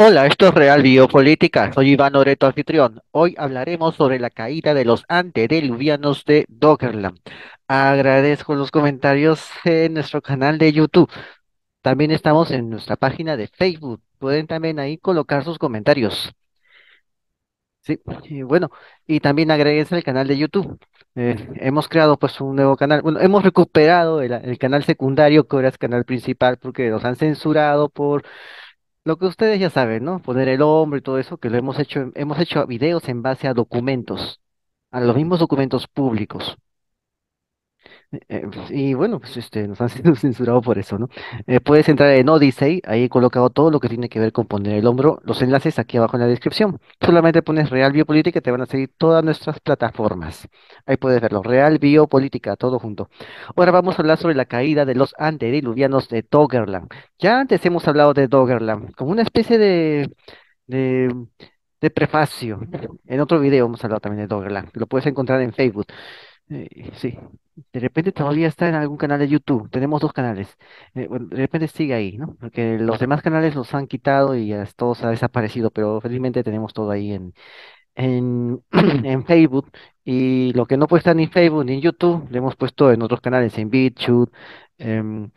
Hola, esto es Real Biopolítica. Soy Iván Oreto, anfitrión. Hoy hablaremos sobre la caída de los antediluvianos de Doggerland. Agradezco los comentarios en nuestro canal de YouTube. También estamos en nuestra página de Facebook. Pueden también ahí colocar sus comentarios. Sí, y bueno, y también agréguense al canal de YouTube. Hemos creado pues un nuevo canal. Bueno, hemos recuperado el canal secundario que ahora es canal principal porque nos han censurado por lo que ustedes ya saben, ¿no? Poner el hombro y todo eso, que lo hemos hecho videos en base a documentos, a los mismos documentos públicos. Y bueno, pues nos han sido censurados por eso, ¿no? Puedes entrar en Odyssey, ahí he colocado todo lo que tiene que ver con poner el hombro, los enlaces aquí abajo en la descripción. Solamente pones Real Biopolítica y te van a seguir todas nuestras plataformas. Ahí puedes verlo, Real Biopolítica, todo junto. Ahora vamos a hablar sobre la caída de los antediluvianos de Doggerland. Ya antes hemos hablado de Doggerland, como una especie de, de prefacio. En otro video hemos hablado también de Doggerland, lo puedes encontrar en Facebook. Sí, de repente todavía está en algún canal de YouTube. Tenemos dos canales. Bueno, de repente sigue ahí, ¿no? Porque los demás canales los han quitado y ya todo se ha desaparecido, pero felizmente tenemos todo ahí en, en Facebook. Y lo que no puede estar ni en Facebook ni en YouTube, lo hemos puesto en otros canales, en BitChute, en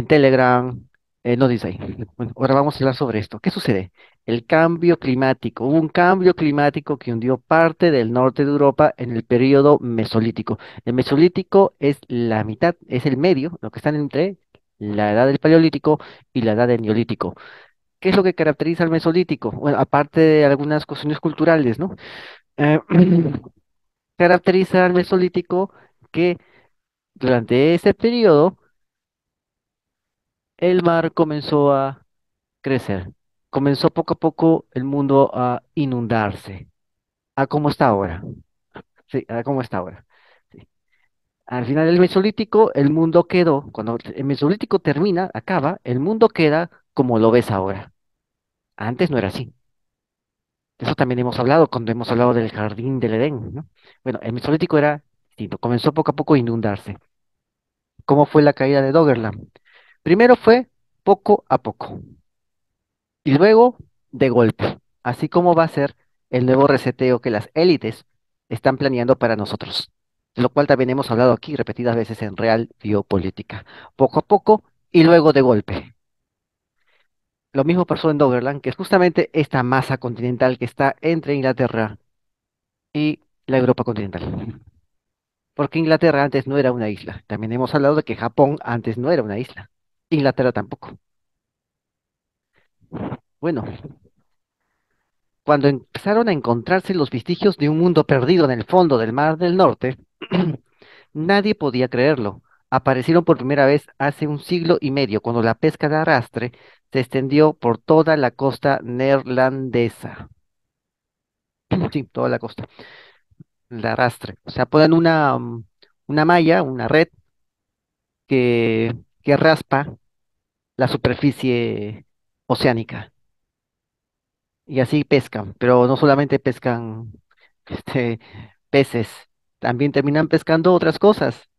Telegram, no dice ahí. Bueno, ahora vamos a hablar sobre esto. ¿Qué sucede? El cambio climático. Hubo un cambio climático que hundió parte del norte de Europa en el periodo mesolítico. El mesolítico es la mitad, es el medio, lo que están entre la edad del paleolítico y la edad del neolítico. ¿Qué es lo que caracteriza al mesolítico? Bueno, aparte de algunas cuestiones culturales, ¿no? Eh, caracteriza al mesolítico que durante ese periodo el mar comenzó a crecer. Comenzó poco a poco el mundo a inundarse, a como está ahora. Sí, a como está ahora. Sí. Al final del Mesolítico, el mundo quedó, cuando el Mesolítico termina, acaba, el mundo queda como lo ves ahora. Antes no era así. De eso también hemos hablado cuando hemos hablado del jardín del Edén, ¿no? Bueno, el Mesolítico era distinto, comenzó poco a poco a inundarse. ¿Cómo fue la caída de Doggerland? Primero fue poco a poco. Y luego de golpe, así como va a ser el nuevo reseteo que las élites están planeando para nosotros, de lo cual también hemos hablado aquí repetidas veces en Real Biopolítica, poco a poco y luego de golpe. Lo mismo pasó en Doggerland, que es justamente esta masa continental que está entre Inglaterra y la Europa continental. Porque Inglaterra antes no era una isla. También hemos hablado de que Japón antes no era una isla. Inglaterra tampoco. Bueno, cuando empezaron a encontrarse los vestigios de un mundo perdido en el fondo del Mar del Norte, nadie podía creerlo. Aparecieron por primera vez hace un siglo y medio, cuando la pesca de arrastre se extendió por toda la costa neerlandesa. Sí, toda la costa. El arrastre. O sea, ponen una malla, una red que raspa la superficie oceánica. Y así pescan, pero no solamente pescan este, peces, también terminan pescando otras cosas,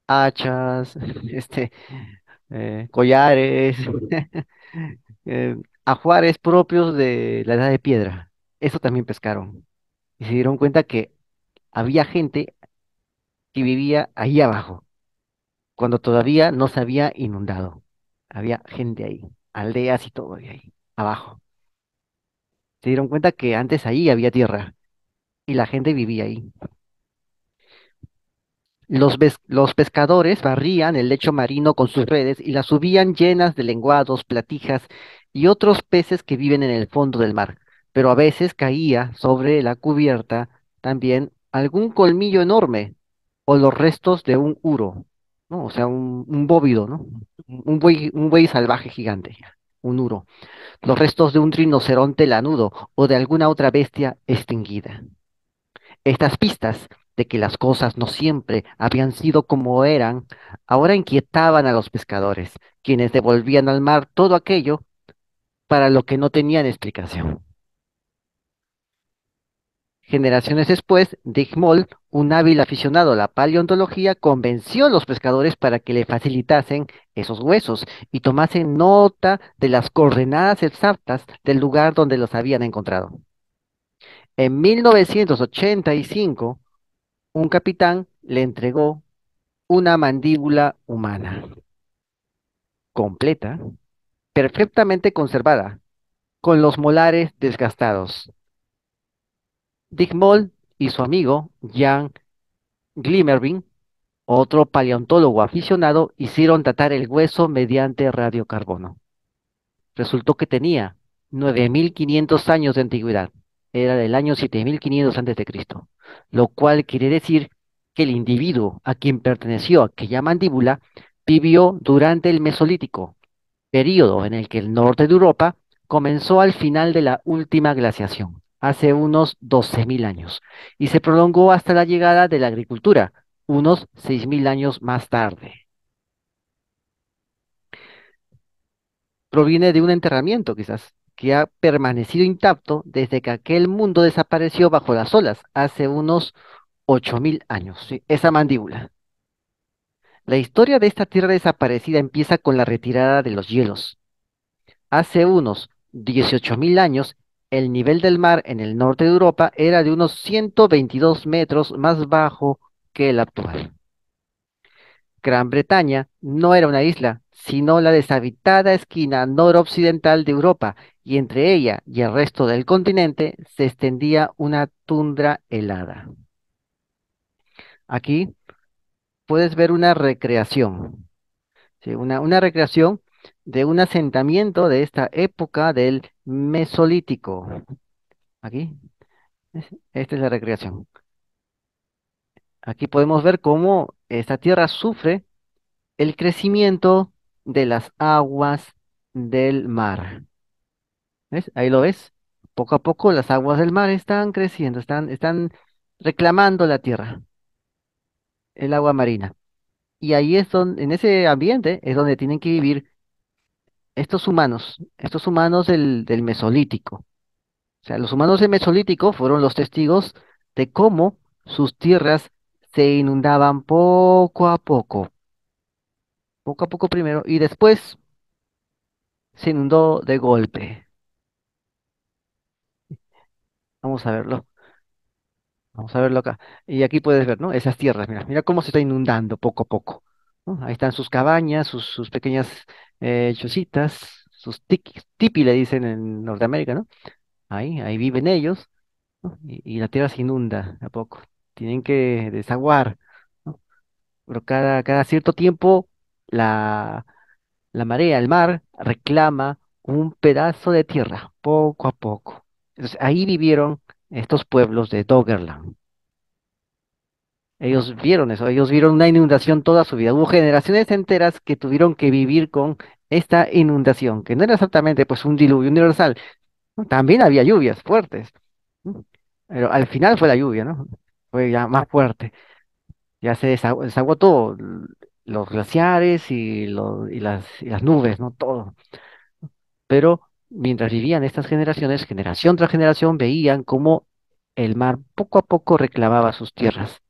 hachas, collares, ajuares propios de la edad de piedra. Eso también pescaron. Y se dieron cuenta que había gente que vivía ahí abajo, cuando todavía no se había inundado. Había gente ahí, aldeas y todo ahí, abajo. Se dieron cuenta que antes ahí había tierra y la gente vivía ahí. Los pescadores barrían el lecho marino con sus redes y las subían llenas de lenguados, platijas y otros peces que viven en el fondo del mar. Pero a veces caía sobre la cubierta también algún colmillo enorme o los restos de un uro, ¿no? O sea, un bóvido, ¿no? Un buey salvaje gigante, un uro. Los restos de un rinoceronte lanudo o de alguna otra bestia extinguida. Estas pistas de que las cosas no siempre habían sido como eran, ahora inquietaban a los pescadores, quienes devolvían al mar todo aquello para lo que no tenían explicación. Generaciones después, Dick Moll, un hábil aficionado a la paleontología, convenció a los pescadores para que le facilitasen esos huesos y tomasen nota de las coordenadas exactas del lugar donde los habían encontrado. En 1985, un capitán le entregó una mandíbula humana completa, perfectamente conservada, con los molares desgastados. Dick Moll y su amigo Jan Glimmerby, otro paleontólogo aficionado, hicieron datar el hueso mediante radiocarbono. Resultó que tenía 9500 años de antigüedad. Era del año 7500 antes de Cristo, lo cual quiere decir que el individuo a quien perteneció aquella mandíbula vivió durante el Mesolítico, período en el que el norte de Europa comenzó al final de la última glaciación, hace unos 12.000 años, y se prolongó hasta la llegada de la agricultura, unos 6.000 años más tarde. Proviene de un enterramiento, quizás, que ha permanecido intacto desde que aquel mundo desapareció bajo las olas, hace unos 8.000 años, ¿sí? Esa mandíbula. La historia de esta tierra desaparecida empieza con la retirada de los hielos. Hace unos 18.000 años, el nivel del mar en el norte de Europa era de unos 122 metros más bajo que el actual. Gran Bretaña no era una isla, sino la deshabitada esquina noroccidental de Europa, y entre ella y el resto del continente se extendía una tundra helada. Aquí puedes ver una recreación, ¿sí? Una recreación de un asentamiento de esta época del Mesolítico. Aquí. Esta es la recreación. Aquí podemos ver cómo esta tierra sufre el crecimiento de las aguas del mar. ¿Ves? Ahí lo ves. Poco a poco las aguas del mar están creciendo, están reclamando la tierra, el agua marina. Y ahí es donde, en ese ambiente, es donde tienen que vivir estos humanos del Mesolítico. O sea, los humanos del Mesolítico fueron los testigos de cómo sus tierras se inundaban poco a poco primero, y después se inundó de golpe. Vamos a verlo, vamos a verlo acá. Y aquí puedes ver, ¿no? Esas tierras, mira, mira cómo se está inundando poco a poco, ¿no? Ahí están sus cabañas, sus pequeñas chocitas, sus tipi le dicen en Norteamérica, ¿no? Ahí viven ellos, ¿no? Y la tierra se inunda a poco. Tienen que desaguar, ¿no? Pero cada cierto tiempo la marea, el mar, reclama un pedazo de tierra, poco a poco. Entonces, ahí vivieron estos pueblos de Doggerland. Ellos vieron eso, ellos vieron una inundación toda su vida. Hubo generaciones enteras que tuvieron que vivir con esta inundación, que no era exactamente pues un diluvio universal, ¿no? También había lluvias fuertes, ¿no? Pero al final fue la lluvia, ¿no? Fue ya más fuerte. Ya se desagüó todo, los glaciares y las nubes, ¿no? Todo. Pero mientras vivían estas generaciones, generación tras generación, veían cómo el mar poco a poco reclamaba sus tierras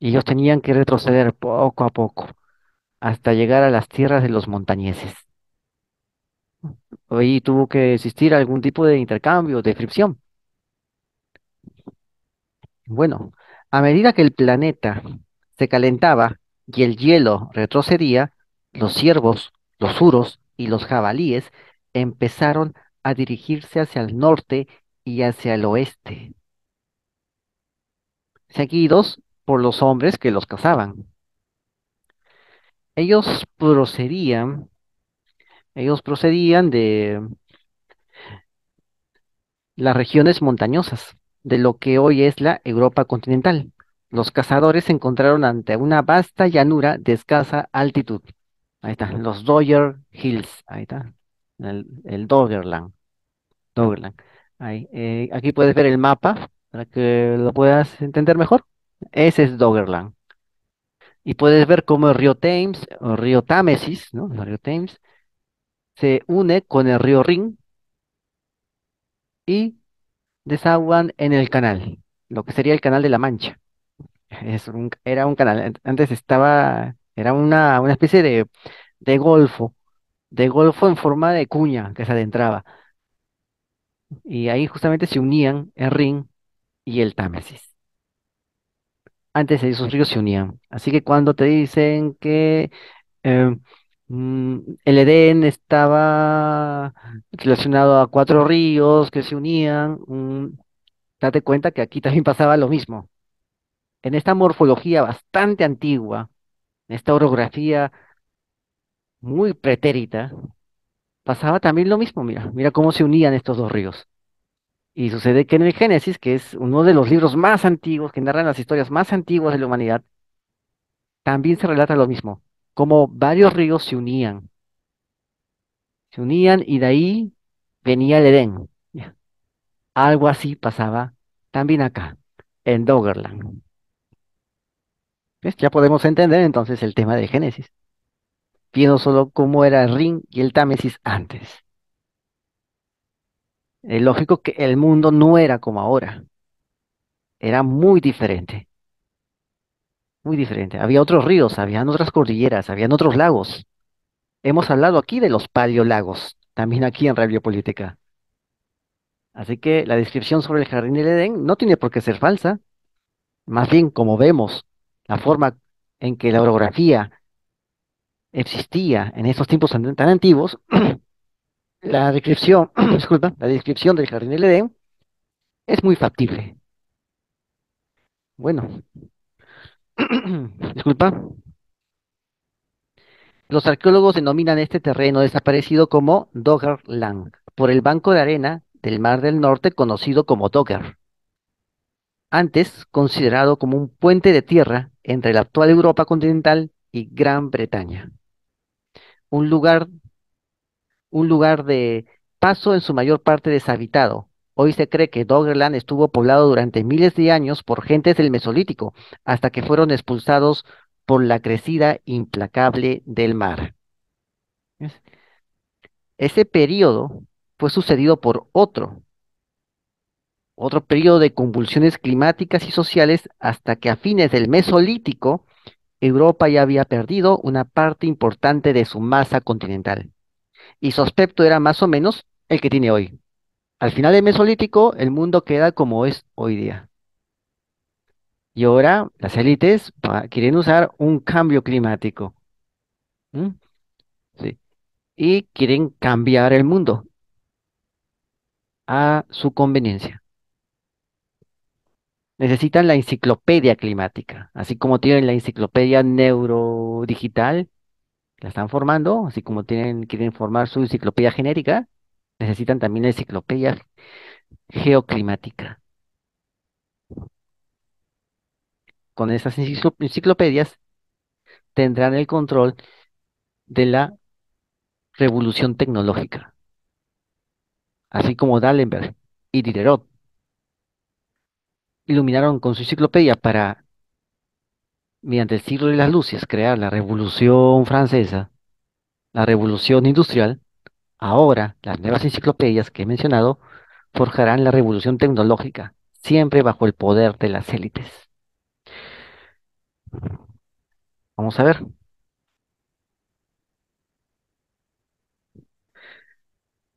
y ellos tenían que retroceder poco a poco hasta llegar a las tierras de los montañeses. Ahí tuvo que existir algún tipo de intercambio, de fricción. Bueno, a medida que el planeta se calentaba y el hielo retrocedía, los ciervos, los uros y los jabalíes empezaron a dirigirse hacia el norte y hacia el oeste, seguidos por los hombres que los cazaban. Ellos procedían, ellos procedían de las regiones montañosas, de lo que hoy es la Europa continental. Los cazadores se encontraron ante una vasta llanura de escasa altitud. Ahí está, los Dogger Hills, ahí está, el Doggerland, Doggerland. Ahí, aquí puedes ver el mapa para que lo puedas entender mejor. Ese es Doggerland. Y puedes ver cómo el río Thames, o río Támesis, ¿no? El río Thames, se une con el río Rin y desaguan en el canal. lo que sería el Canal de la Mancha. Era un canal, antes estaba, era una especie de golfo en forma de cuña que se adentraba. Y ahí justamente se unían el Rin y el Támesis. Antes esos ríos se unían. Así que cuando te dicen que eh, el Edén estaba relacionado a cuatro ríos que se unían, date cuenta que aquí también pasaba lo mismo. En esta morfología bastante antigua, en esta orografía muy pretérita, pasaba también lo mismo. Mira, mira cómo se unían estos dos ríos. Y sucede que en el Génesis, que es uno de los libros más antiguos que narran las historias más antiguas de la humanidad, también se relata lo mismo, como varios ríos se unían y de ahí venía el Edén. Ya. Algo así pasaba también acá, en Doggerland. ¿Ves? Ya podemos entender entonces el tema del Génesis, viendo solo cómo era el Rin y el Támesis antes. Es lógico que el mundo no era como ahora, era muy diferente, muy diferente. Había otros ríos, habían otras cordilleras, habían otros lagos. Hemos hablado aquí de los paleolagos, también aquí en Radio Política. Así que la descripción sobre el jardín del Edén no tiene por qué ser falsa. Más bien, como vemos, la forma en que la orografía existía en estos tiempos tan antiguos, la descripción, disculpa, la descripción del jardín del Edén es muy factible. Bueno, disculpa, los arqueólogos denominan este terreno desaparecido como Doggerland, por el banco de arena del Mar del Norte conocido como Dogger, antes considerado como un puente de tierra entre la actual Europa continental y Gran Bretaña, un lugar, un lugar de paso en su mayor parte deshabitado. Hoy se cree que Doggerland estuvo poblado durante miles de años por gentes del Mesolítico, hasta que fueron expulsados por la crecida implacable del mar. ¿Ves? Ese periodo fue sucedido por otro periodo de convulsiones climáticas y sociales hasta que a fines del Mesolítico Europa ya había perdido una parte importante de su masa continental y su aspecto era más o menos el que tiene hoy. Al final del Mesolítico, el mundo queda como es hoy día. Y ahora las élites quieren usar un cambio climático, ¿m? Sí, y quieren cambiar el mundo a su conveniencia. Necesitan la enciclopedia climática, así como tienen la enciclopedia neurodigital, la están formando, así como quieren formar su enciclopedia genérica, necesitan también la enciclopedia geoclimática. Con esas enciclopedias tendrán el control de la revolución tecnológica, así como D'Alembert y Diderot iluminaron con su enciclopedia para, mediante el siglo de las luces, crear la Revolución Francesa, la Revolución Industrial. Ahora, las nuevas enciclopedias que he mencionado forjarán la revolución tecnológica, siempre bajo el poder de las élites. Vamos a ver.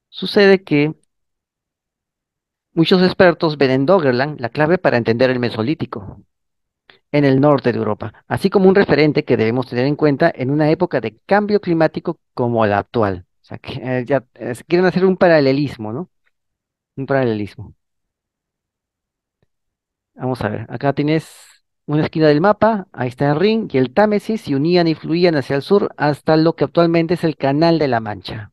Sucede que muchos expertos ven en Doggerland la clave para entender el Mesolítico en el norte de Europa, así como un referente que debemos tener en cuenta en una época de cambio climático como la actual. O sea, que quieren hacer un paralelismo, ¿no? Un paralelismo. Vamos a ver, acá tienes una esquina del mapa, ahí está el Rin y el Támesis se unían y fluían hacia el sur hasta lo que actualmente es el Canal de la Mancha.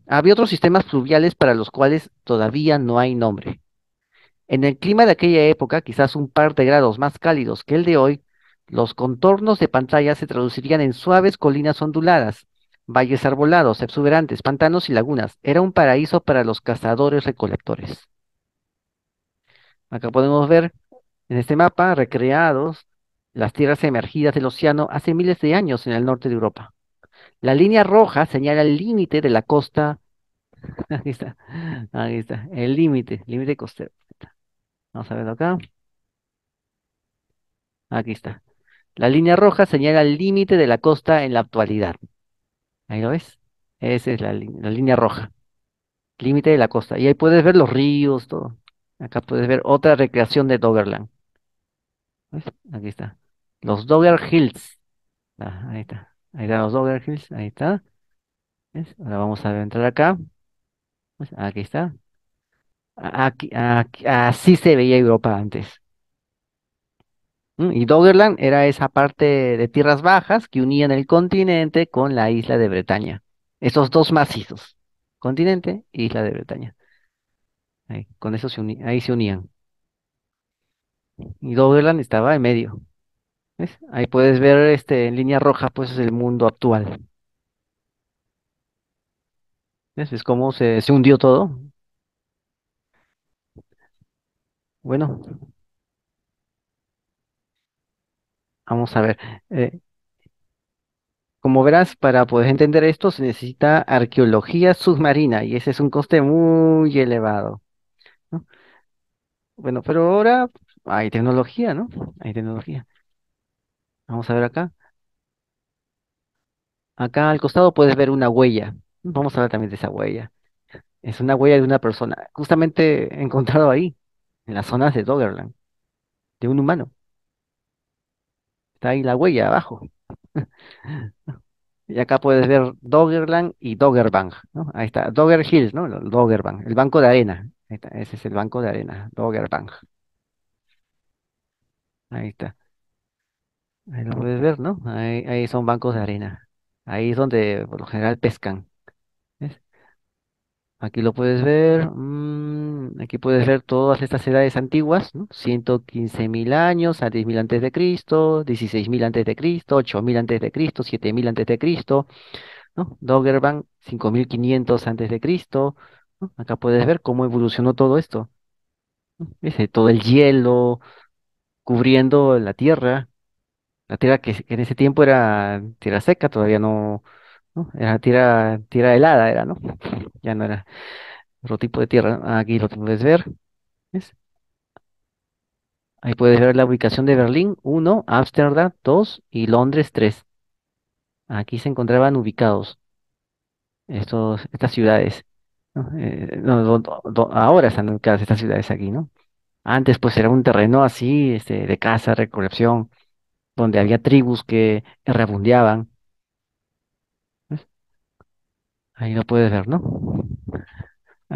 Había otros sistemas fluviales para los cuales todavía no hay nombre. En el clima de aquella época, quizás un par de grados más cálidos que el de hoy, los contornos de pantalla se traducirían en suaves colinas onduladas, valles arbolados, exuberantes, pantanos y lagunas. Era un paraíso para los cazadores recolectores. Acá podemos ver en este mapa recreados las tierras emergidas del océano hace miles de años en el norte de Europa. La línea roja señala el límite de la costa. Aquí está, el límite costero. Vamos a verlo acá. Aquí está. La línea roja señala el límite de la costa en la actualidad. Ahí lo ves. Esa es la línea roja. Límite de la costa. Y ahí puedes ver los ríos, todo. Acá puedes ver otra recreación de Doggerland. ¿Ves? Aquí está. Los Dogger Hills. Ah, ahí está. Ahí están los Dogger Hills. Ahí está. ¿Ves? Ahora vamos a entrar acá. ¿Ves? Aquí está. Así se veía Europa antes. Y Doggerland era esa parte de tierras bajas que unían el continente con la isla de Bretaña. Esos dos macizos. Continente e isla de Bretaña. Ahí, con eso ahí se unían. Y Doggerland estaba en medio. ¿Ves? Ahí puedes ver en línea roja, pues es el mundo actual. ¿Ves? Es como se hundió todo. Bueno, vamos a ver. Eh, Como verás, para poder entender esto se necesita arqueología submarina y ese es un coste muy elevado, ¿no? Bueno, pero ahora hay tecnología, ¿no? Hay tecnología. Vamos a ver acá. Acá al costado puedes ver una huella. Vamos a ver también de esa huella. Es una huella de una persona, justamente encontrado ahí, en las zonas de Doggerland, de un humano. Está ahí la huella abajo. Y acá puedes ver Doggerland y Doggerbank, ¿no? Ahí está, Dogger Hills, ¿no? El Doggerbank, el banco de arena. Ahí está, ese es el banco de arena, Doggerbank. Ahí está. Ahí lo puedes ver, ¿no? Ahí son bancos de arena. Ahí es donde por lo general pescan. ¿Ves? Aquí lo puedes ver. Aquí puedes ver todas estas edades antiguas, ¿no? 115.000 años, a 10.000 antes de Cristo, 16.000 antes de Cristo, 8.000 antes de Cristo, 7.000 antes de Cristo, ¿no? Doggerbank, 5.500 antes de Cristo, ¿no? Acá puedes ver cómo evolucionó todo esto, ¿no? ¿Ves? Todo el hielo cubriendo la tierra que en ese tiempo era tierra seca, todavía no, era tierra helada, era, ¿no? Ya no era otro tipo de tierra. Aquí lo puedes ver, ¿ves? Ahí puedes ver la ubicación de Berlín, uno, Ámsterdam, 2 y Londres, 3. Aquí se encontraban ubicados estas ciudades, ¿no? No, ahora están ubicadas estas ciudades aquí, ¿no? Antes pues era un terreno así, de caza, recolección, donde había tribus que errabundeaban. ¿Ves? Ahí lo puedes ver, ¿no?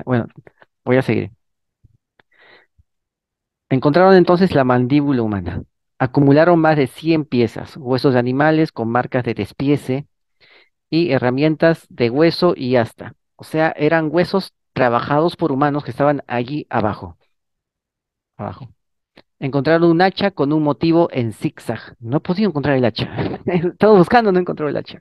Bueno, voy a seguir. Encontraron entonces la mandíbula humana. Acumularon más de 100 piezas, huesos de animales con marcas de despiece y herramientas de hueso y asta. O sea, eran huesos trabajados por humanos que estaban allí abajo, abajo. Encontraron un hacha con un motivo en zigzag. No he podido encontrar el hacha. Estaba buscando, no encontré el hacha.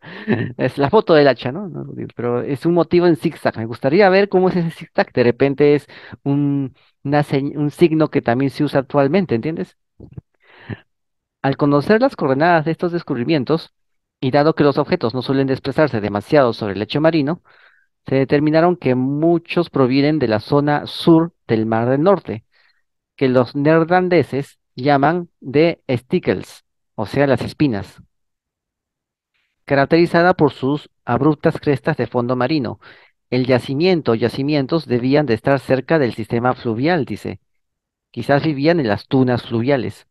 Es la foto del hacha, ¿no? Pero es un motivo en zigzag. Me gustaría ver cómo es ese zigzag. De repente es un, un signo que también se usa actualmente, ¿entiendes? Al conocer las coordenadas de estos descubrimientos, y dado que los objetos no suelen desplazarse demasiado sobre el lecho marino, se determinaron que muchos provienen de la zona sur del Mar del Norte, que los neerlandeses llaman de stickles, o sea, las espinas, caracterizada por sus abruptas crestas de fondo marino. El yacimiento o yacimientos debían de estar cerca del sistema fluvial, dice. Quizás vivían en las tunas fluviales.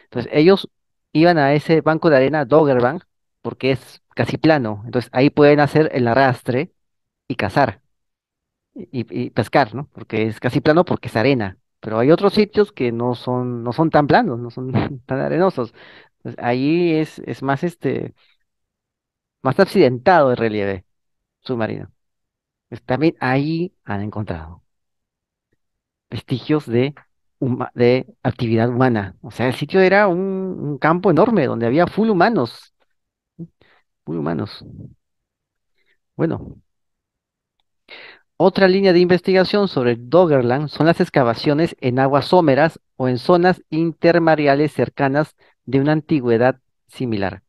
Entonces, ellos iban a ese banco de arena, Doggerbank, porque es casi plano. Entonces, ahí pueden hacer el arrastre y cazar y pescar, ¿no? Porque es casi plano porque es arena. Pero hay otros sitios que no son tan planos, no son tan arenosos. Entonces, ahí es más más accidentado el relieve submarino. Pues también ahí han encontrado vestigios de actividad humana. O sea, el sitio era un campo enorme donde había full humanos, full humanos. Bueno, otra línea de investigación sobre Doggerland son las excavaciones en aguas someras o en zonas intermareales cercanas de una antigüedad similar.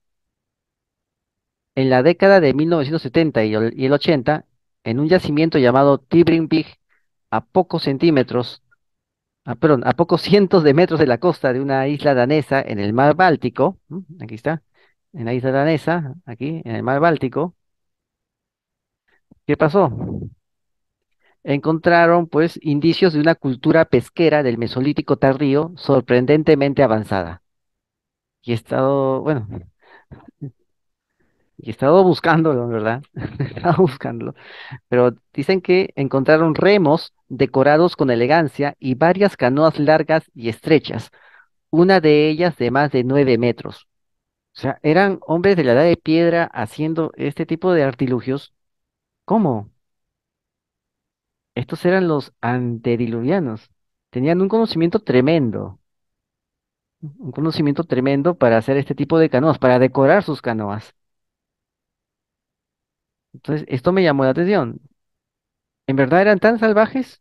En la década de 1970 y el 80, en un yacimiento llamado Tibring Big, a pocos centímetros perdón, a pocos cientos de metros de la costa de una isla danesa en el mar Báltico, aquí está, en la isla danesa, aquí, en el mar Báltico, ¿qué pasó? Encontraron pues indicios de una cultura pesquera del Mesolítico tardío sorprendentemente avanzada. Y he estado, bueno, y he estado buscándolo, ¿verdad? He estado buscándolo. Pero dicen que encontraron remos decorados con elegancia y varias canoas largas y estrechas, una de ellas de más de 9 metros. O sea, eran hombres de la edad de piedra haciendo este tipo de artilugios. ¿Cómo? Estos eran los antediluvianos. Tenían un conocimiento tremendo para hacer este tipo de canoas, para decorar sus canoas. Entonces, esto me llamó la atención. ¿En verdad eran tan salvajes?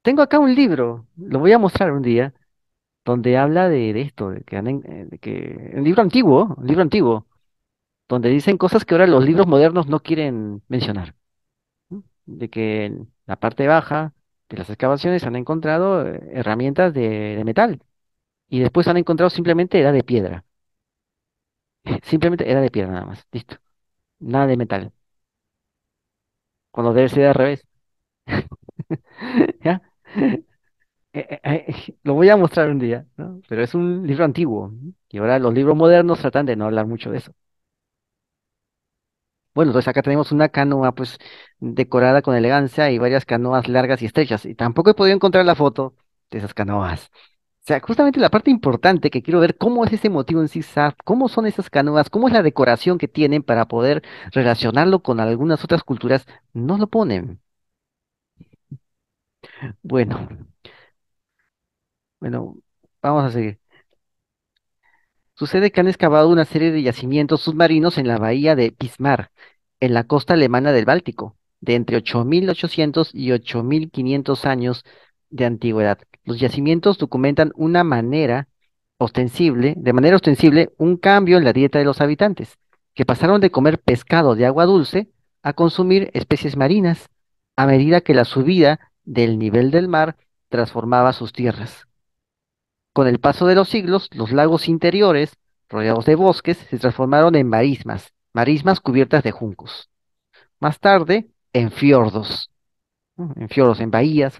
Tengo acá un libro, lo voy a mostrar un día, donde habla de esto, de que, un libro antiguo, donde dicen cosas que ahora los libros modernos no quieren mencionar. ¿No? De que en la parte baja de las excavaciones han encontrado herramientas de metal y después han encontrado simplemente era de piedra. Simplemente era de piedra nada más. Listo. Nada de metal. Cuando debe ser al revés. ¿Ya? Lo voy a mostrar un día, ¿no? Pero es un libro antiguo. ¿No? Y ahora los libros modernos tratan de no hablar mucho de eso. Bueno, entonces acá tenemos una canoa pues decorada con elegancia y varias canoas largas y estrechas. Y tampoco he podido encontrar la foto de esas canoas. O sea, justamente la parte importante que quiero ver cómo es ese motivo en sí, cómo son esas canoas, cómo es la decoración que tienen para poder relacionarlo con algunas otras culturas, no lo ponen. Bueno, bueno, vamos a seguir. Sucede que han excavado una serie de yacimientos submarinos en la bahía de Bismarck, en la costa alemana del Báltico, de entre 8.800 y 8.500 años de antigüedad. Los yacimientos documentan de manera ostensible, un cambio en la dieta de los habitantes, que pasaron de comer pescado de agua dulce a consumir especies marinas, a medida que la subida del nivel del mar transformaba sus tierras. Con el paso de los siglos, los lagos interiores, rodeados de bosques, se transformaron en marismas cubiertas de juncos. Más tarde, en fiordos, ¿no? En fiordos, en bahías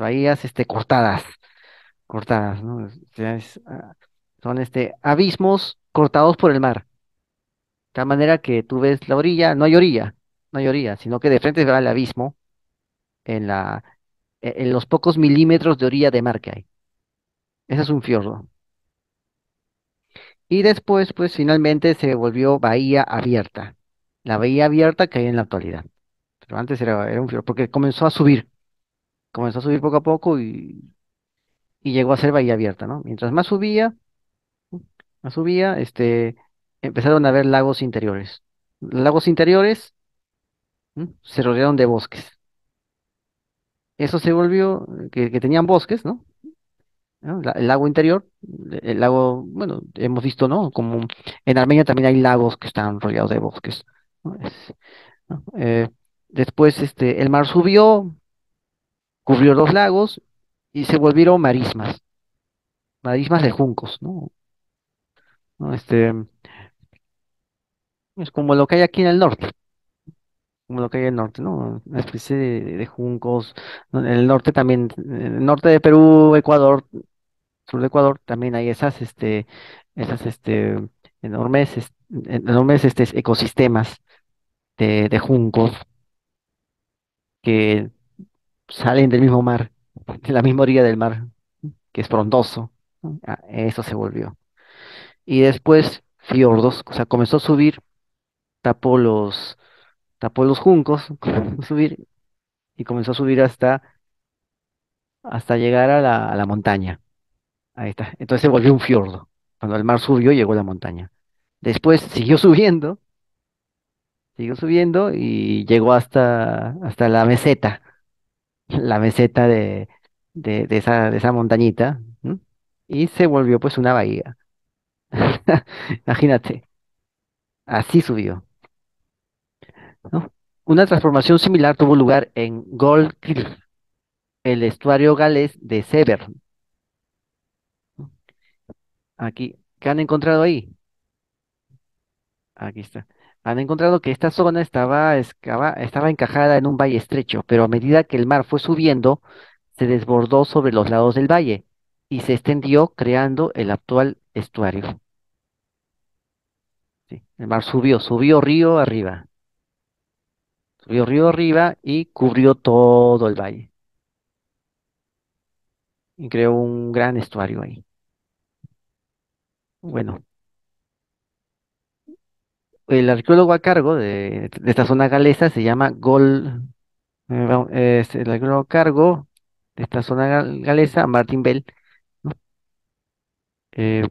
cortadas, ¿no? O sea, son abismos cortados por el mar. De tal manera que tú ves la orilla, no hay orilla, sino que de frente se va el abismo en en los pocos milímetros de orilla de mar que hay. Ese es un fiordo. Y después, pues finalmente se volvió bahía abierta. La bahía abierta que hay en la actualidad. Pero antes era un fiordo, porque comenzó a subir poco a poco y llegó a ser bahía abierta, ¿no? Mientras más subía, empezaron a haber lagos interiores. Lagos interiores, se rodearon de bosques. Eso se volvió, que tenían bosques, ¿no? ¿No? El lago interior, el lago, bueno, hemos visto, ¿no? Como en Armenia también hay lagos que están rodeados de bosques. ¿No? ¿No? Después, el mar subió, cubrió los lagos y se volvieron marismas de juncos, ¿no? ¿No? Es como lo que hay aquí en el norte, como lo que hay en el norte, ¿no? Una especie de juncos. ¿No? En el norte también, en el norte de Perú, Ecuador, sur de Ecuador, también hay esas, enormes, ecosistemas de juncos que salen del mismo mar, de la misma orilla del mar, que es frondoso. ¿No? Eso se volvió. Y después fiordos, o sea, comenzó a subir, tapó los, tapó los juncos, comenzó a subir y comenzó a subir hasta llegar a a la montaña. Ahí está. Entonces se volvió un fiordo. Cuando el mar subió, llegó a la montaña. Después siguió subiendo y llegó hasta la meseta de esa montañita, ¿no? Y se volvió pues una bahía. Imagínate, así subió, ¿no? Una transformación similar tuvo lugar en Gold Cliff, el estuario galés de Severn. Aquí, ¿qué han encontrado ahí? Aquí está. Han encontrado que esta zona estaba encajada en un valle estrecho, pero a medida que el mar fue subiendo, se desbordó sobre los lados del valle y se extendió creando el actual estuario. Sí, el mar subió río arriba y cubrió todo el valle y creó un gran estuario ahí. Bueno, el arqueólogo a cargo de esta zona galesa se llama es el arqueólogo a cargo de esta zona galesa, Martin Bell, ¿no? Eh,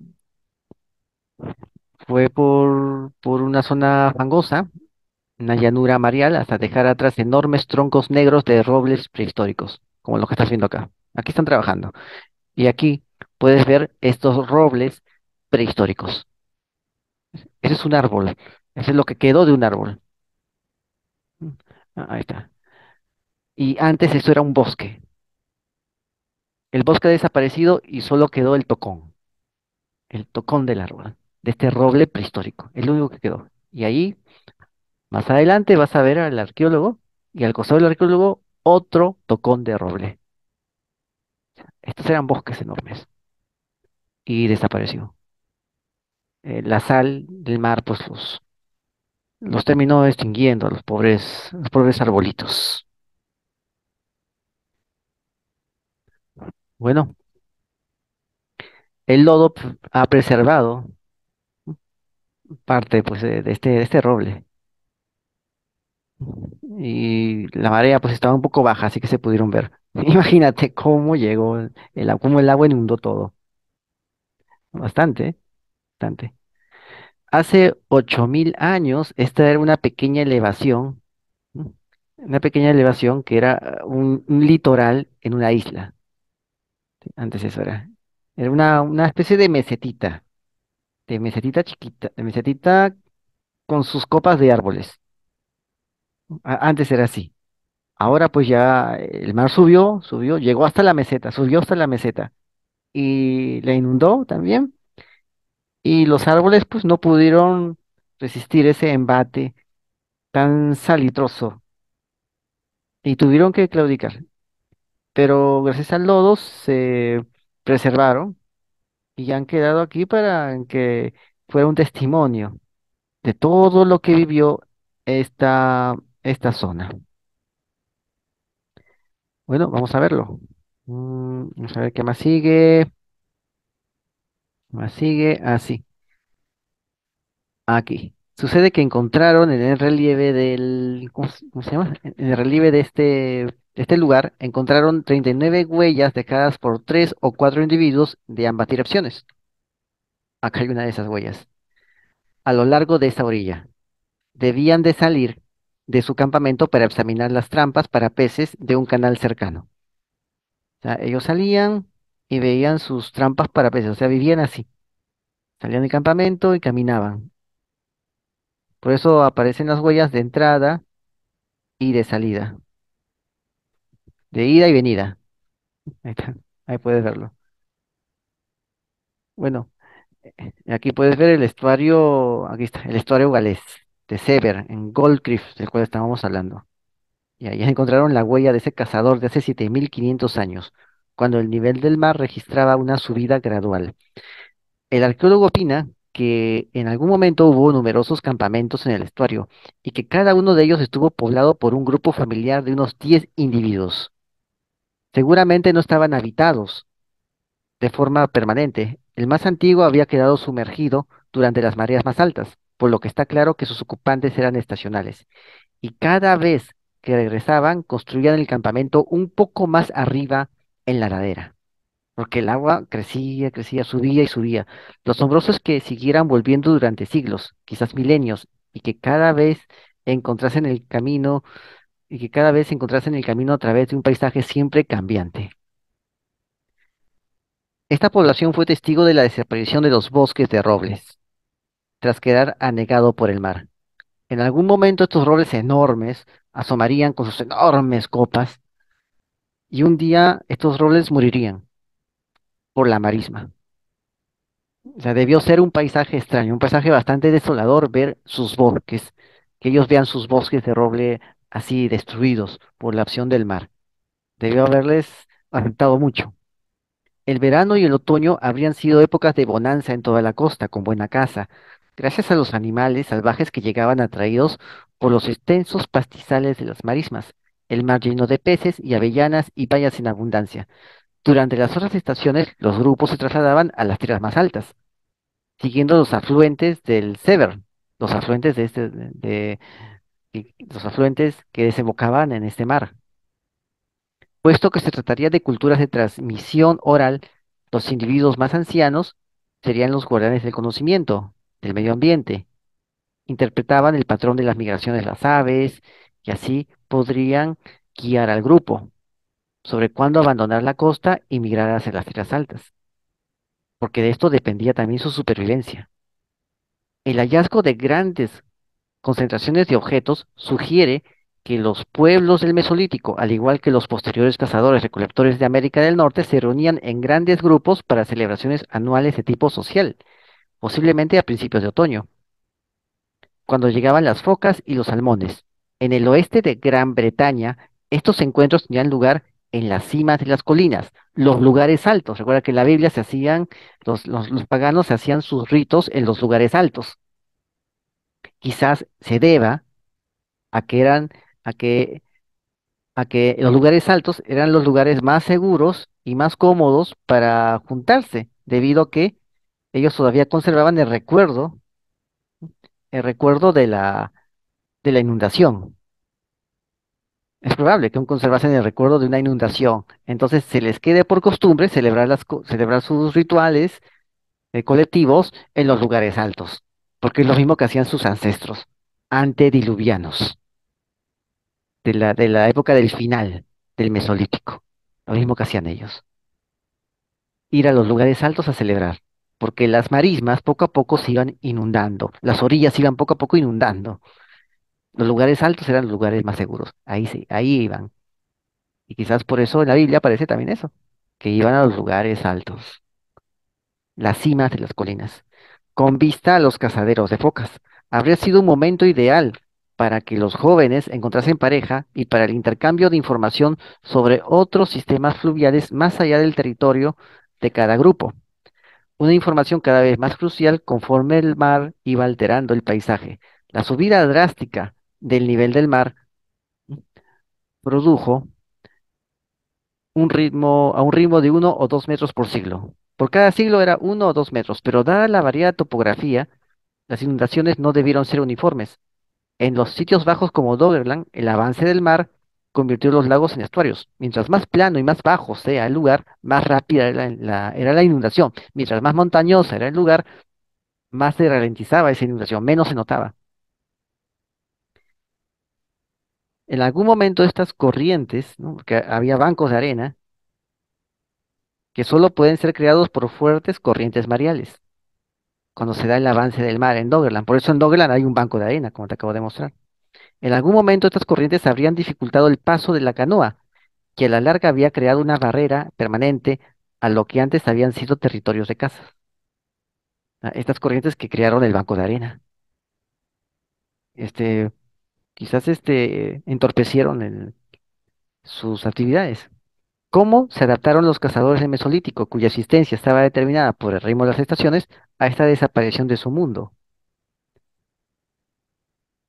Fue por una zona fangosa, una llanura mareal, hasta dejar atrás enormes troncos negros de robles prehistóricos, como lo que estás viendo acá. Aquí están trabajando. Y aquí puedes ver estos robles prehistóricos. Ese es un árbol. Ese es lo que quedó de un árbol. Mm, ahí está. Y antes eso era un bosque. El bosque ha desaparecido y solo quedó el tocón del árbol, de este roble prehistórico. Es lo único que quedó. Y ahí, más adelante, vas a ver al arqueólogo y al costado del arqueólogo otro tocón de roble. Estos eran bosques enormes y desapareció. La sal del mar, pues los terminó extinguiendo, los pobres arbolitos. Bueno, el lodo ha preservado parte pues, de este roble. Y la marea pues estaba un poco baja, así que se pudieron ver. Imagínate cómo llegó cómo el agua inundó todo. Bastante, bastante. Hace 8.000 años, esta era una pequeña elevación, ¿no? Una pequeña elevación que era un litoral en una isla. ¿Sí? Antes eso era. Era una especie de mesetita chiquita, de mesetita con sus copas de árboles. Antes era así. Ahora pues ya el mar subió, llegó hasta la meseta, subió hasta la meseta y la inundó también. Y los árboles pues no pudieron resistir ese embate tan salitroso y tuvieron que claudicar. Pero gracias al lodo se preservaron y han quedado aquí para que fuera un testimonio de todo lo que vivió esta zona. Bueno, vamos a verlo. Vamos a ver qué más sigue. Más sigue así. Aquí. Sucede que encontraron en el relieve ¿cómo se llama? En el relieve de este lugar, encontraron 39 huellas dejadas por tres o cuatro individuos de ambas direcciones. Acá hay una de esas huellas. A lo largo de esa orilla. Debían de salir de su campamento para examinar las trampas para peces de un canal cercano. O sea, ellos salían y veían sus trampas para peces. O sea, vivían así. Salían del campamento y caminaban. Por eso aparecen las huellas de entrada y de salida, de ida y venida. Ahí está, ahí puedes verlo. Bueno, aquí puedes ver el estuario, aquí está, el estuario galés de Sever, en Gold Cliff, del cual estábamos hablando. Y ahí encontraron la huella de ese cazador de hace 7.500 años, cuando el nivel del mar registraba una subida gradual. El arqueólogo opina que en algún momento hubo numerosos campamentos en el estuario y que cada uno de ellos estuvo poblado por un grupo familiar de unos 10 individuos. Seguramente no estaban habitados de forma permanente. El más antiguo había quedado sumergido durante las mareas más altas, por lo que está claro que sus ocupantes eran estacionales. Y cada vez que regresaban, construían el campamento un poco más arriba en la ladera, porque el agua crecía, crecía, subía y subía. Lo asombroso es que siguieran volviendo durante siglos, quizás milenios, y que cada vez encontrasen el camino, y que cada vez se encontrasen el camino a través de un paisaje siempre cambiante. Esta población fue testigo de la desaparición de los bosques de robles, tras quedar anegado por el mar. En algún momento estos robles enormes asomarían con sus enormes copas y un día estos robles morirían por la marisma. O sea, debió ser un paisaje extraño, un paisaje bastante desolador ver sus bosques, que ellos vean sus bosques de roble así destruidos por la acción del mar. Debió haberles afectado mucho. El verano y el otoño habrían sido épocas de bonanza en toda la costa, con buena caza, gracias a los animales salvajes que llegaban atraídos por los extensos pastizales de las marismas, el mar lleno de peces y avellanas y bayas en abundancia. Durante las otras estaciones, los grupos se trasladaban a las tierras más altas, siguiendo los afluentes del Severn, los afluentes los afluentes que desembocaban en este mar. Puesto que se trataría de culturas de transmisión oral, los individuos más ancianos serían los guardianes del conocimiento, del medio ambiente. Interpretaban el patrón de las migraciones de las aves y así podrían guiar al grupo sobre cuándo abandonar la costa y migrar hacia las tierras altas, porque de esto dependía también su supervivencia. El hallazgo de grandes concentraciones de objetos sugiere que los pueblos del Mesolítico, al igual que los posteriores cazadores recolectores de América del Norte, se reunían en grandes grupos para celebraciones anuales de tipo social, posiblemente a principios de otoño, cuando llegaban las focas y los salmones. En el oeste de Gran Bretaña, estos encuentros tenían lugar en las cimas de las colinas, los lugares altos. Recuerda que en la Biblia se hacían, los paganos se hacían sus ritos en los lugares altos. Quizás se deba a que eran, a que los lugares altos eran los lugares más seguros y más cómodos para juntarse, debido a que ellos todavía conservaban el recuerdo de la inundación. Es probable que aún conservasen el recuerdo de una inundación. Entonces se les quede por costumbre celebrar, celebrar sus rituales colectivos en los lugares altos, porque es lo mismo que hacían sus ancestros antediluvianos, de la época del final del Mesolítico. Lo mismo que hacían ellos. Ir a los lugares altos a celebrar, porque las marismas poco a poco se iban inundando, las orillas se iban poco a poco inundando. Los lugares altos eran los lugares más seguros, ahí sí, ahí iban. Y quizás por eso en la Biblia aparece también eso, que iban a los lugares altos, las cimas de las colinas, con vista a los cazaderos de focas. Habría sido un momento ideal para que los jóvenes encontrasen pareja y para el intercambio de información sobre otros sistemas fluviales más allá del territorio de cada grupo. Una información cada vez más crucial conforme el mar iba alterando el paisaje. La subida drástica del nivel del mar produjo a un ritmo de 1 o 2 metros por siglo. Por cada siglo era 1 o 2 metros, pero dada la variada topografía, las inundaciones no debieron ser uniformes. En los sitios bajos como Doggerland, el avance del mar convirtió los lagos en estuarios. Mientras más plano y más bajo sea el lugar, más rápida era la inundación. Mientras más montañosa era el lugar, más se ralentizaba esa inundación, menos se notaba. En algún momento estas corrientes, ¿no? Porque había bancos de arena que solo pueden ser creados por fuertes corrientes mareales, cuando se da el avance del mar en Doggerland. Por eso en Doggerland hay un banco de arena, como te acabo de mostrar. En algún momento estas corrientes habrían dificultado el paso de la canoa, que a la larga había creado una barrera permanente a lo que antes habían sido territorios de caza. Estas corrientes que crearon el banco de arena, este, quizás entorpecieron sus actividades. ¿Cómo se adaptaron los cazadores del Mesolítico, cuya existencia estaba determinada por el ritmo de las estaciones, a esta desaparición de su mundo?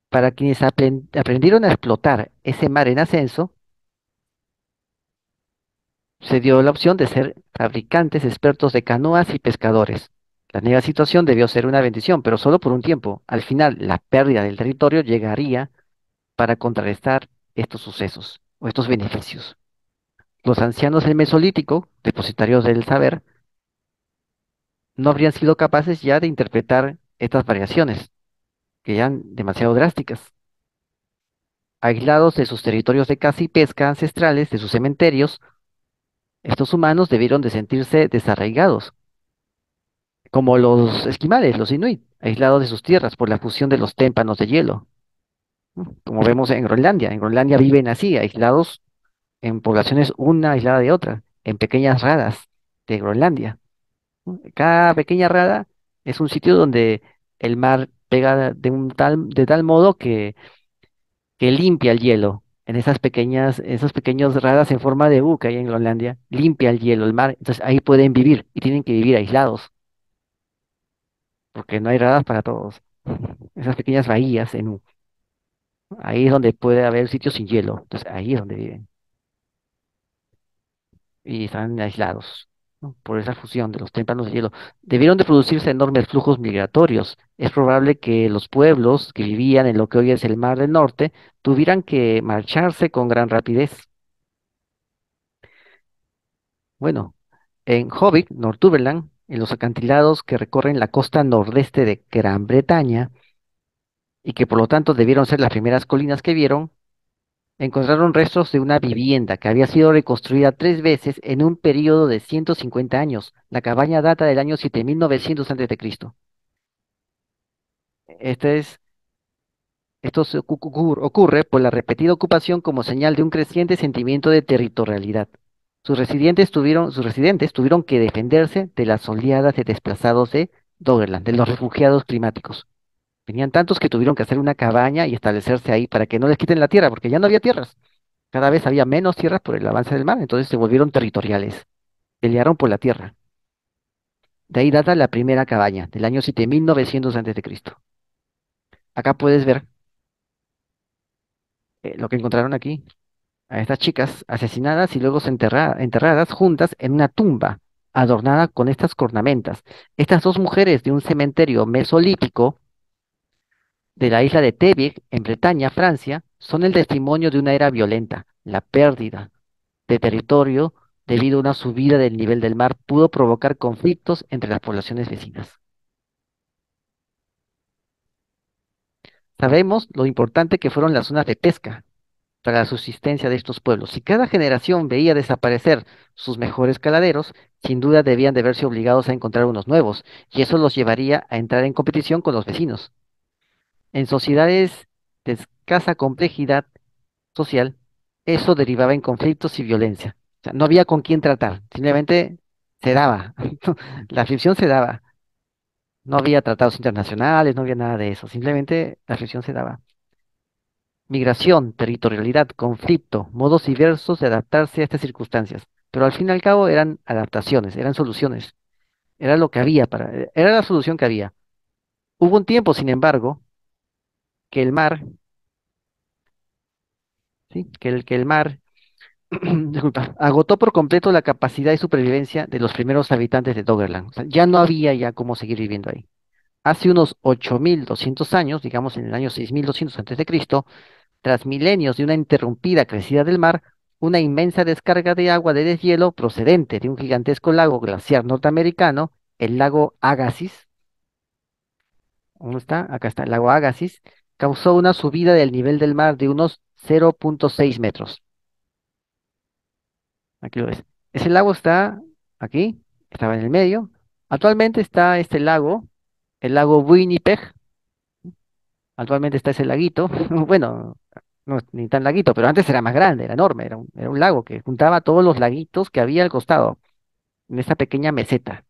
Para quienes aprendieron a explotar ese mar en ascenso, se dio la opción de ser fabricantes expertos de canoas y pescadores. La nueva situación debió ser una bendición, pero solo por un tiempo. Al final, la pérdida del territorio llegaría para contrarrestar estos sucesos o estos beneficios. Los ancianos del Mesolítico, depositarios del saber, no habrían sido capaces ya de interpretar estas variaciones, que eran demasiado drásticas. Aislados de sus territorios de caza y pesca ancestrales, de sus cementerios, estos humanos debieron de sentirse desarraigados, como los esquimales, los inuit, aislados de sus tierras por la fusión de los témpanos de hielo, ¿no? Como vemos en Groenlandia. En Groenlandia viven así, aislados en poblaciones una aislada de otra, en pequeñas radas de Groenlandia. Cada pequeña rada es un sitio donde el mar pega de tal modo que limpia el hielo. En esas pequeñas, esos pequeños radas en forma de U que hay en Groenlandia, limpia el hielo, el mar. Entonces ahí pueden vivir y tienen que vivir aislados, porque no hay radas para todos. Esas pequeñas bahías en U. Ahí es donde puede haber sitios sin hielo. Entonces ahí es donde viven y están aislados, ¿no? Por esa fusión de los témpanos de hielo. Debieron de producirse enormes flujos migratorios. Es probable que los pueblos que vivían en lo que hoy es el Mar del Norte tuvieran que marcharse con gran rapidez. Bueno, en Hobbit, Northumberland, en los acantilados que recorren la costa nordeste de Gran Bretaña y que por lo tanto debieron ser las primeras colinas que vieron, encontraron restos de una vivienda que había sido reconstruida 3 veces en un periodo de 150 años. La cabaña data del año 7900 a.C. Este es, ocurre por la repetida ocupación como señal de un creciente sentimiento de territorialidad. Sus residentes tuvieron que defenderse de las oleadas de desplazados de Doggerland, de los refugiados climáticos. Venían tantos que tuvieron que hacer una cabaña y establecerse ahí para que no les quiten la tierra, porque ya no había tierras. Cada vez había menos tierras por el avance del mar, entonces se volvieron territoriales, pelearon por la tierra. De ahí data la primera cabaña, del año 7900 a.C. Acá puedes ver lo que encontraron aquí, a estas chicas asesinadas y luego enterradas juntas en una tumba adornada con estas cornamentas. Estas dos mujeres de un cementerio mesolítico de la isla de Tebic, en Bretaña, Francia, son el testimonio de una era violenta. La pérdida de territorio debido a una subida del nivel del mar pudo provocar conflictos entre las poblaciones vecinas. Sabemos lo importante que fueron las zonas de pesca para la subsistencia de estos pueblos. Si cada generación veía desaparecer sus mejores caladeros, sin duda debían de verse obligados a encontrar unos nuevos, y eso los llevaría a entrar en competición con los vecinos. En sociedades de escasa complejidad social, eso derivaba en conflictos y violencia. O sea, no había con quién tratar, simplemente se daba. La fricción se daba. No había tratados internacionales, no había nada de eso, simplemente la fricción se daba. Migración, territorialidad, conflicto, modos diversos de adaptarse a estas circunstancias. Pero al fin y al cabo eran adaptaciones, eran soluciones. Era lo que había era la solución que había. Hubo un tiempo, sin embargo, que el mar, ¿sí? Que el mar, disculpa, agotó por completo la capacidad de supervivencia de los primeros habitantes de Doggerland. O sea, ya no había ya cómo seguir viviendo ahí. Hace unos 8200 años, digamos en el año 6200 a.C., tras milenios de una interrumpida crecida del mar, una inmensa descarga de agua de deshielo procedente de un gigantesco lago glaciar norteamericano, el lago Agassiz, ¿dónde está? Acá está, el lago Agassiz, causó una subida del nivel del mar de unos 0,6 metros. Aquí lo ves. Ese lago está aquí, estaba en el medio. Actualmente está este lago, el lago Winnipeg. Actualmente está ese laguito. Bueno, no es ni tan laguito, pero antes era más grande, era enorme, era un lago que juntaba todos los laguitos que había al costado, en esa pequeña meseta.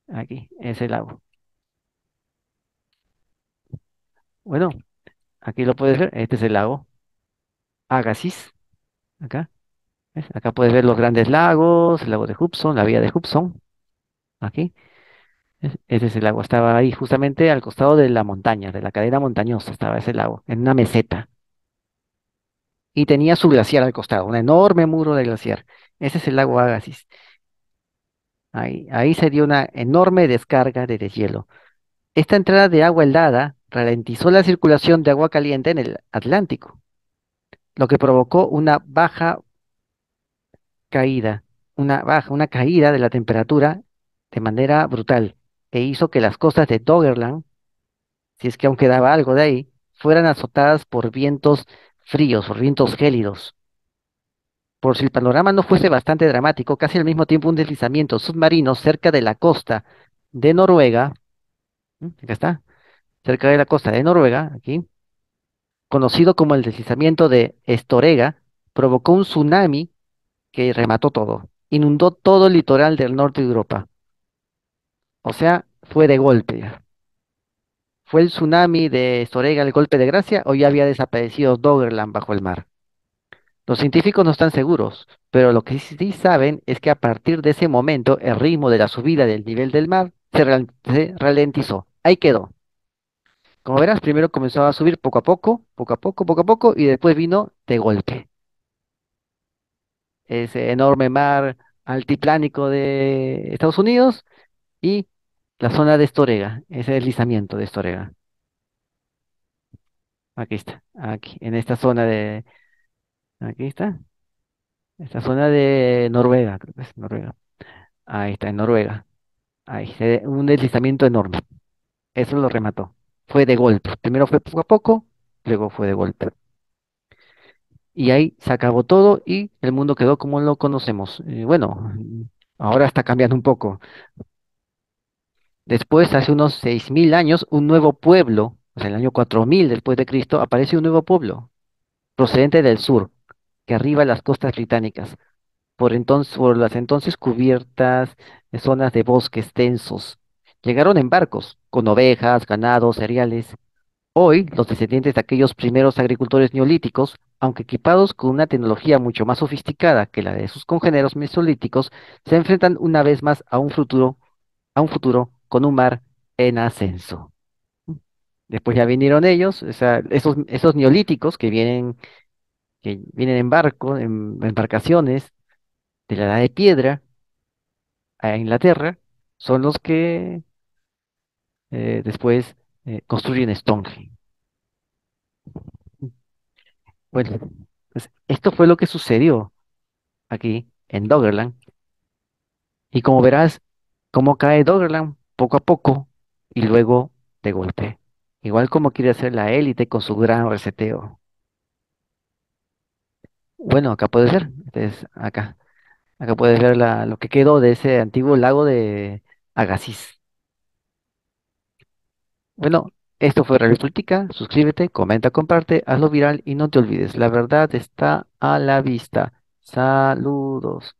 Aquí, ese lago. Bueno, aquí lo puedes ver, este es el lago Agassiz, acá. ¿Ves? Acá puedes ver los grandes lagos, el lago de Hudson, la vía de Hudson, aquí. ¿Ves? Ese es el lago, estaba ahí justamente al costado de la montaña, de la cadena montañosa, estaba ese lago, en una meseta. Y tenía su glaciar al costado, un enorme muro de glaciar. Ese es el lago Agassiz. Ahí se dio una enorme descarga de deshielo. Esta entrada de agua helada ralentizó la circulación de agua caliente en el Atlántico, lo que provocó una baja caída, una caída de la temperatura de manera brutal, e hizo que las costas de Doggerland, si es que aún quedaba algo de ahí, fueran azotadas por vientos fríos, por vientos gélidos. Por si el panorama no fuese bastante dramático, casi al mismo tiempo un deslizamiento submarino cerca de la costa de Noruega, acá está, cerca de la costa de Noruega, aquí, conocido como el deslizamiento de Estorega, provocó un tsunami que remató todo. inundó todo el litoral del norte de Europa. O sea, fue de golpe ya. ¿Fue el tsunami de Storega el golpe de gracia o ya había desaparecido Doggerland bajo el mar? Los científicos no están seguros, pero lo que sí saben es que a partir de ese momento el ritmo de la subida del nivel del mar se ralentizó. Ahí quedó. Como verás, primero comenzó a subir poco a poco, poco a poco, poco a poco, y después vino de golpe. Ese enorme mar altiplánico de Estados Unidos y la zona de Estorega, ese deslizamiento de Estorega. Aquí está, aquí, en esta zona de, aquí está, esta zona de Noruega, creo que es Noruega. Ahí está, en Noruega. Un deslizamiento enorme. Eso lo remató. Fue de golpe. Primero fue poco a poco, luego fue de golpe. Y ahí se acabó todo y el mundo quedó como lo conocemos. Bueno, ahora está cambiando un poco. Después, hace unos 6.000 años, un nuevo pueblo, o sea, el año 4000 después de Cristo, aparece un nuevo pueblo, procedente del sur, que arriba las costas británicas, por las entonces cubiertas zonas de bosques densos. Llegaron en barcos, con ovejas, ganado, cereales. Hoy, los descendientes de aquellos primeros agricultores neolíticos, aunque equipados con una tecnología mucho más sofisticada que la de sus congéneros mesolíticos, se enfrentan una vez más a un futuro con un mar en ascenso. Después ya vinieron ellos, o sea, esos neolíticos que vienen en barco, en embarcaciones de la edad de piedra a Inglaterra, son los que después construyen Stonehenge. Bueno, pues esto fue lo que sucedió aquí en Doggerland. Y como verás, cómo cae Doggerland poco a poco y luego de golpe. Igual como quiere hacer la élite con su gran reseteo. Bueno, acá puede ser. Entonces, acá puedes ver lo que quedó de ese antiguo lago de Agassiz. Bueno, esto fue Radio Política. Suscríbete, comenta, comparte, hazlo viral y no te olvides, la verdad está a la vista. Saludos.